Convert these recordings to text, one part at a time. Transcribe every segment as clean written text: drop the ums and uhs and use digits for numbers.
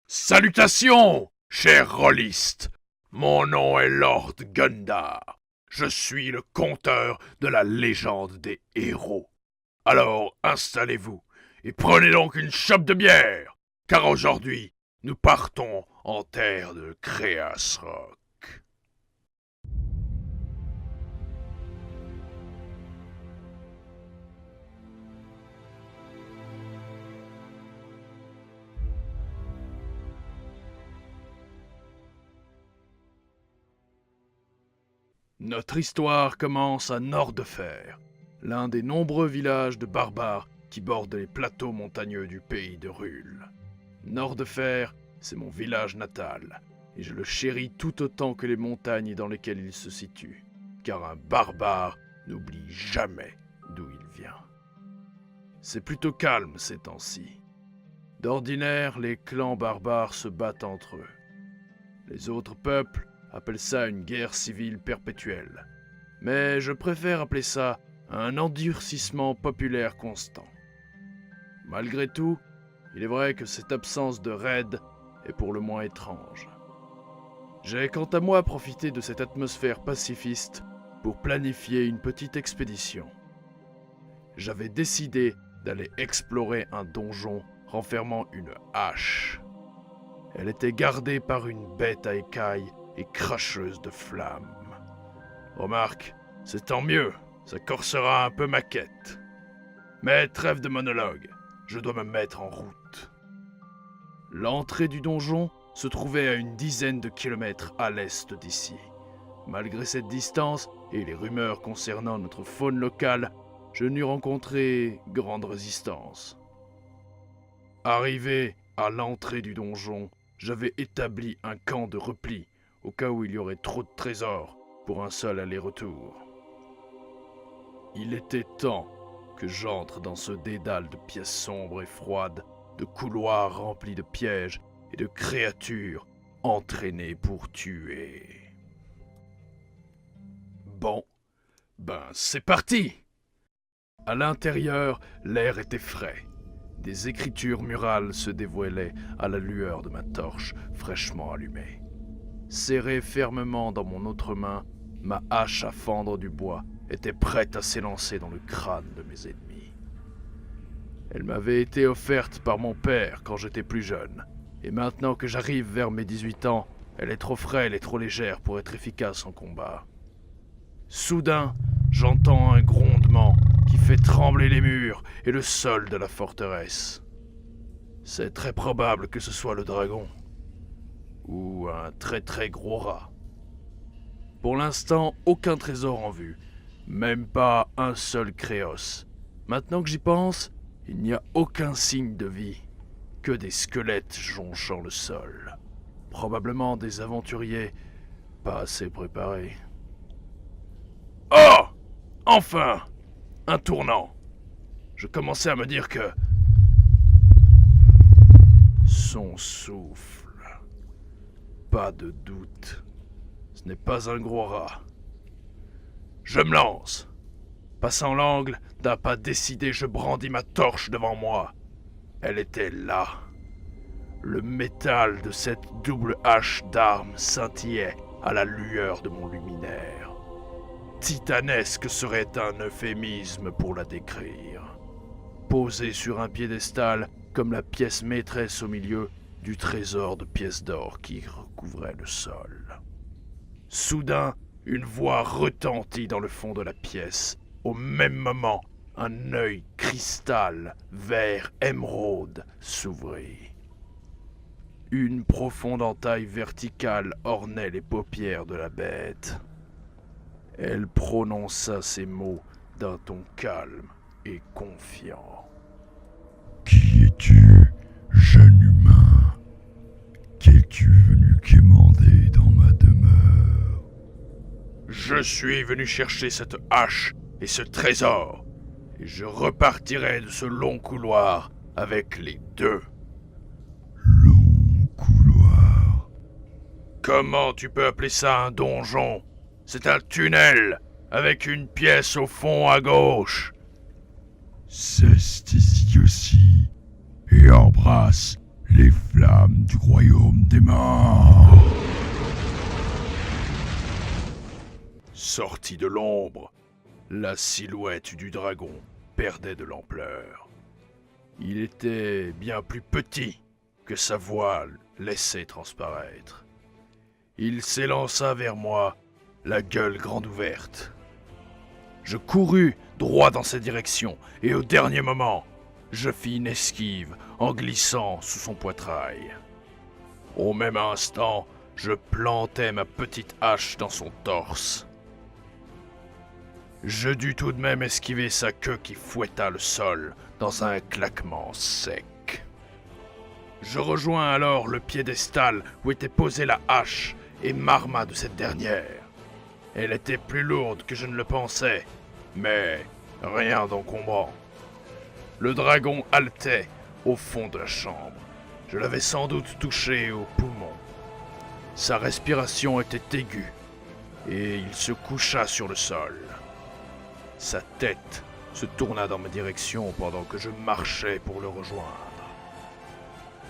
Salutations, chers rôlistes. Mon nom est Lord Gundar. Je suis le conteur de la légende des héros. Alors installez-vous et prenez donc une chope de bière, car aujourd'hui, nous partons en terre de Créas Rock. Notre histoire commence à Nordefer, l'un des nombreux villages de barbares qui bordent les plateaux montagneux du pays de Rul. Nordefer, c'est mon village natal, et je le chéris tout autant que les montagnes dans lesquelles il se situe, car un barbare n'oublie jamais d'où il vient. C'est plutôt calme ces temps-ci. D'ordinaire, les clans barbares se battent entre eux. Les autres peuples appelle ça une guerre civile perpétuelle. Mais je préfère appeler ça un endurcissement populaire constant. Malgré tout, il est vrai que cette absence de raid est pour le moins étrange. J'ai quant à moi profité de cette atmosphère pacifiste pour planifier une petite expédition. J'avais décidé d'aller explorer un donjon renfermant une hache. Elle était gardée par une bête à écailles et cracheuse de flammes. Remarque, c'est tant mieux, ça corsera un peu ma quête. Mais trêve de monologue, je dois me mettre en route. L'entrée du donjon se trouvait à une dizaine de kilomètres à l'est d'ici. Malgré cette distance et les rumeurs concernant notre faune locale, je n'eus rencontré grande résistance. Arrivé à l'entrée du donjon, j'avais établi un camp de repli au cas où il y aurait trop de trésors pour un seul aller-retour. Il était temps que j'entre dans ce dédale de pièces sombres et froides, de couloirs remplis de pièges et de créatures entraînées pour tuer. Bon, c'est parti! À l'intérieur, l'air était frais. Des écritures murales se dévoilaient à la lueur de ma torche fraîchement allumée. Serrée fermement dans mon autre main, ma hache à fendre du bois était prête à s'élancer dans le crâne de mes ennemis. Elle m'avait été offerte par mon père quand j'étais plus jeune, et maintenant que j'arrive vers mes 18 ans, elle est trop frêle et trop légère pour être efficace en combat. Soudain, j'entends un grondement qui fait trembler les murs et le sol de la forteresse. C'est très probable que ce soit le dragon. Ou un très gros rat. Pour l'instant, aucun trésor en vue, même pas un seul créos. Maintenant que j'y pense, il n'y a aucun signe de vie, que des squelettes jonchant le sol. Probablement des aventuriers pas assez préparés. Oh! Enfin! Un tournant. Je commençais à me dire que... Son souffle. Pas de doute. Ce n'est pas un gros rat. Je me lance. Passant l'angle, d'un pas décidé, je brandis ma torche devant moi. Elle était là. Le métal de cette double hache d'armes scintillait à la lueur de mon luminaire. Titanesque serait un euphémisme pour la décrire. Posée sur un piédestal comme la pièce maîtresse au milieu du trésor de pièces d'or qui recouvrait le sol. Soudain, une voix retentit dans le fond de la pièce. Au même moment, un œil cristal, vert émeraude, s'ouvrit. Une profonde entaille verticale ornait les paupières de la bête. Elle prononça ces mots d'un ton calme et confiant. « Qui es-tu, jeune humain? Qu'es-tu venu quémander dans ma demeure? »« Je suis venu chercher cette hache et ce trésor, et je repartirai de ce long couloir avec les deux. » Long couloir? Comment tu peux appeler ça un donjon? C'est un tunnel, avec une pièce au fond à gauche. C'est ici aussi, et embrasse les flammes du royaume des morts. Sorti de l'ombre, la silhouette du dragon perdait de l'ampleur. Il était bien plus petit que sa voile laissait transparaître. Il s'élança vers moi, la gueule grande ouverte. Je courus droit dans sa direction, et au dernier moment, je fis une esquive en glissant sous son poitrail. Au même instant, je plantai ma petite hache dans son torse. Je dus tout de même esquiver sa queue qui fouetta le sol dans un claquement sec. Je rejoins alors le piédestal où était posée la hache et m'arma de cette dernière. Elle était plus lourde que je ne le pensais, mais rien d'encombrant. Le dragon haletait au fond de la chambre. Je l'avais sans doute touché au poumon. Sa respiration était aiguë et il se coucha sur le sol. Sa tête se tourna dans ma direction pendant que je marchais pour le rejoindre.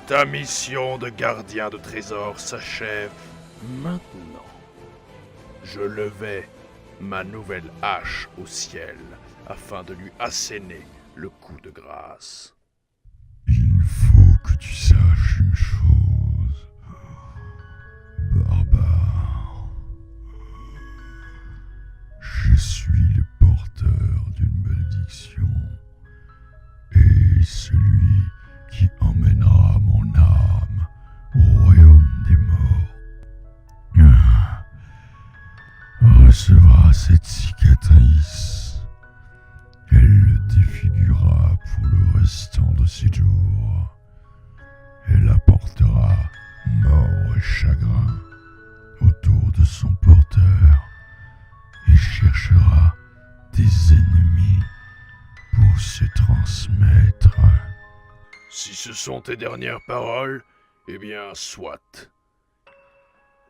Ta mission de gardien de trésor s'achève maintenant. Je levai ma nouvelle hache au ciel afin de lui asséner le coup de grâce. Il faut que tu saches une chose, barbare. Je suis le porteur d'une malédiction et celui qui emmènera mon âme au royaume des morts recevra cette cicatrice. Elle le défigurera pour le restant de ses jours. Elle apportera mort et chagrin autour de son porteur et cherchera des ennemis pour se transmettre. Si ce sont tes dernières paroles, eh bien, soit.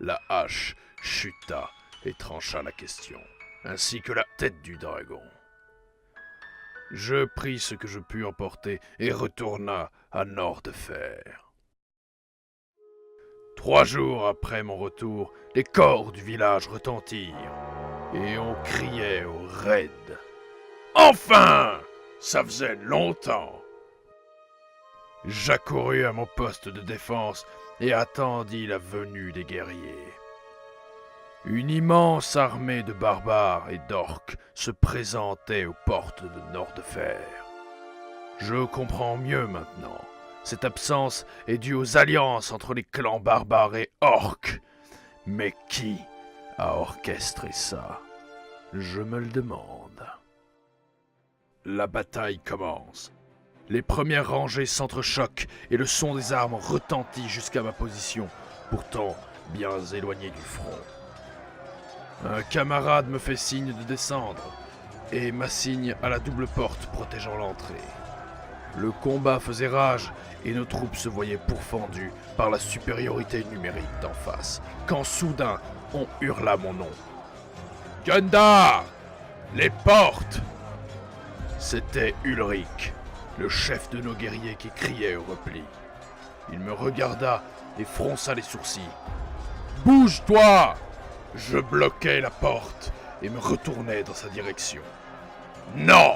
La hache chuta et trancha la question, ainsi que la tête du dragon. Je pris ce que je pus emporter et retourna à Nord-de-Fer. 3 jours après mon retour, les cors du village retentirent, et on criait au raid. Enfin! Ça faisait longtemps! J'accourus à mon poste de défense et attendis la venue des guerriers. Une immense armée de barbares et d'orques se présentait aux portes de Nord-de-Fer. Je comprends mieux maintenant. Cette absence est due aux alliances entre les clans barbares et orques. Mais qui a orchestré ça? Je me le demande. La bataille commence. Les premières rangées s'entrechoquent et le son des armes retentit jusqu'à ma position, pourtant bien éloignée du front. Un camarade me fait signe de descendre et m'assigne à la double porte protégeant l'entrée. Le combat faisait rage et nos troupes se voyaient pourfendues par la supériorité numérique d'en face, quand soudain on hurla mon nom. « Gundar! Les portes !» C'était Ulrich, le chef de nos guerriers qui criait au repli. Il me regarda et fronça les sourcils. « Bouge-toi !» Je bloquai la porte et me retournai dans sa direction. « Non!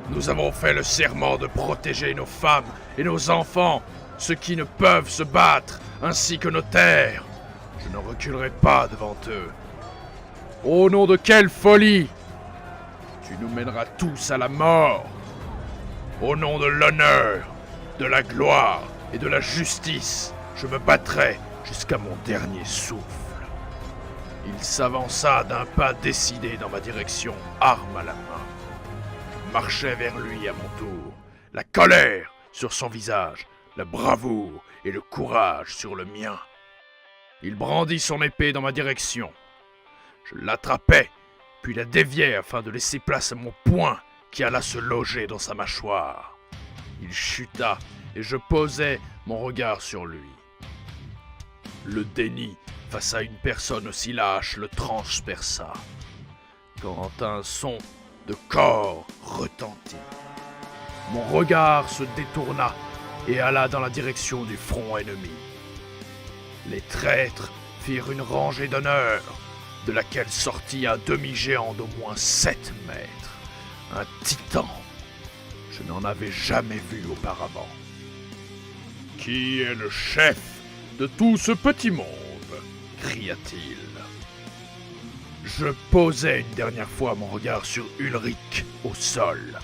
Nous avons fait le serment de protéger nos femmes et nos enfants, ceux qui ne peuvent se battre, ainsi que nos terres. Je ne reculerai pas devant eux. Au nom de quelle folie! Tu nous mèneras tous à la mort. Au nom de l'honneur, de la gloire et de la justice, je me battrai jusqu'à mon dernier souffle. » Il s'avança d'un pas décidé dans ma direction, arme à la main. Je marchais vers lui à mon tour, la colère sur son visage, la bravoure et le courage sur le mien. Il brandit son épée dans ma direction. Je l'attrapai, puis la déviai afin de laisser place à mon poing qui alla se loger dans sa mâchoire. Il chuta et je posai mon regard sur lui. Le déni face à une personne aussi lâche le transperça, quand un son de corps retentit. Mon regard se détourna et alla dans la direction du front ennemi. Les traîtres firent une rangée d'honneur, de laquelle sortit un demi-géant d'au moins 7 mètres. Un titan. Je n'en avais jamais vu auparavant. « Qui est le chef de tout ce petit monde ?» cria-t-il. Je posai une dernière fois mon regard sur Ulrich au sol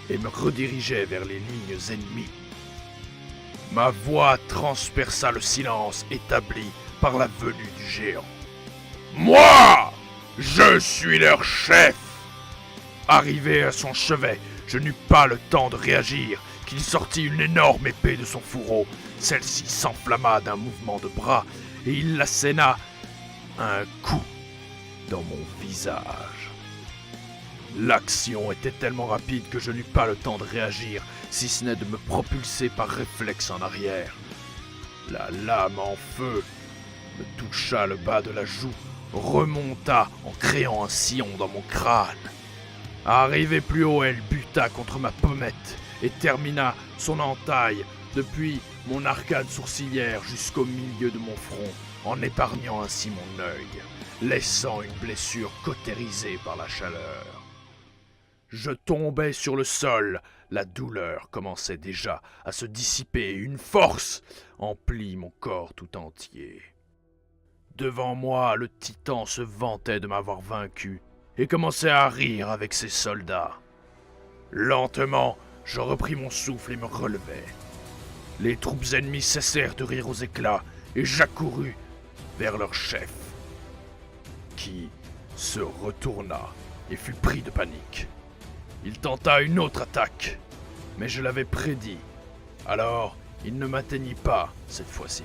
et me redirigeai vers les lignes ennemies. Ma voix transperça le silence établi par la venue du géant. « Moi, je suis leur chef !» Arrivé à son chevet, je n'eus pas le temps de réagir qu'il sortit une énorme épée de son fourreau. Celle-ci s'enflamma d'un mouvement de bras et il l'asséna un coup dans mon visage. L'action était tellement rapide que je n'eus pas le temps de réagir, si ce n'est de me propulser par réflexe en arrière. La lame en feu me toucha le bas de la joue, remonta en créant un sillon dans mon crâne. Arrivée plus haut, elle buta contre ma pommette et termina son entaille depuis mon arcade sourcilière jusqu'au milieu de mon front, en épargnant ainsi mon œil, laissant une blessure cautérisée par la chaleur. Je tombais sur le sol, la douleur commençait déjà à se dissiper et une force emplit mon corps tout entier. Devant moi, le titan se vantait de m'avoir vaincu et commençait à rire avec ses soldats. Lentement, je repris mon souffle et me relevai. Les troupes ennemies cessèrent de rire aux éclats et j'accourus vers leur chef, qui se retourna et fut pris de panique. Il tenta une autre attaque, mais je l'avais prédit, alors il ne m'atteignit pas cette fois-ci.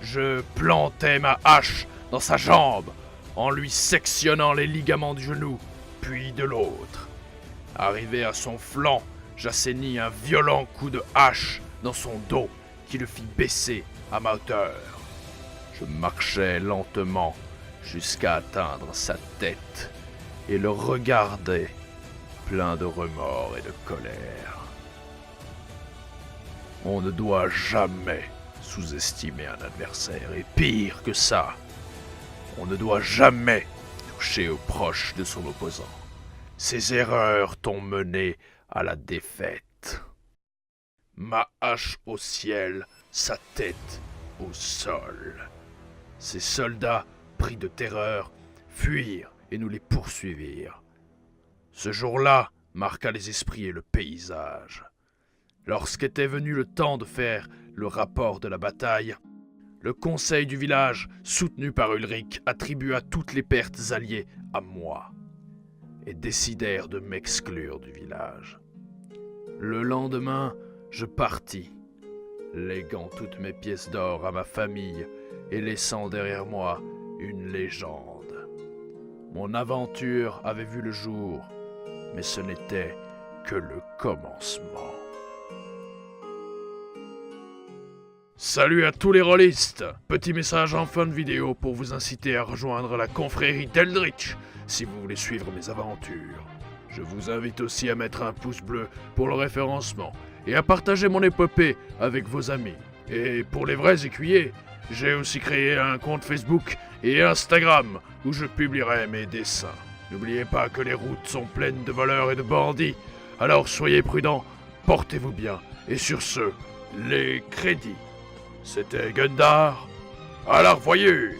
Je plantai ma hache dans sa jambe, en lui sectionnant les ligaments du genou, puis de l'autre. Arrivé à son flanc, j'assénis un violent coup de hache dans son dos qui le fit baisser à ma hauteur. Je marchai lentement jusqu'à atteindre sa tête et le regardai, plein de remords et de colère. On ne doit jamais sous-estimer un adversaire, et pire que ça, on ne doit jamais toucher aux proches de son opposant. Ces erreurs t'ont mené à la défaite. Ma hache au ciel, sa tête au sol. Ces soldats, pris de terreur, fuirent et nous les poursuivirent. Ce jour-là marqua les esprits et le paysage. Lorsqu'était venu le temps de faire le rapport de la bataille, le conseil du village, soutenu par Ulrich, attribua toutes les pertes alliées à moi et décidèrent de m'exclure du village. Le lendemain, je partis, léguant toutes mes pièces d'or à ma famille et laissant derrière moi une légende. Mon aventure avait vu le jour, mais ce n'était que le commencement. Salut à tous les rôlistes! Petit message en fin de vidéo pour vous inciter à rejoindre la confrérie d'Eldritch si vous voulez suivre mes aventures. Je vous invite aussi à mettre un pouce bleu pour le référencement et à partager mon épopée avec vos amis. Et pour les vrais écuyers, j'ai aussi créé un compte Facebook et Instagram où je publierai mes dessins. N'oubliez pas que les routes sont pleines de voleurs et de bandits, alors soyez prudents, portez-vous bien, et sur ce, les crédits. C'était Gundar, à la revoyure!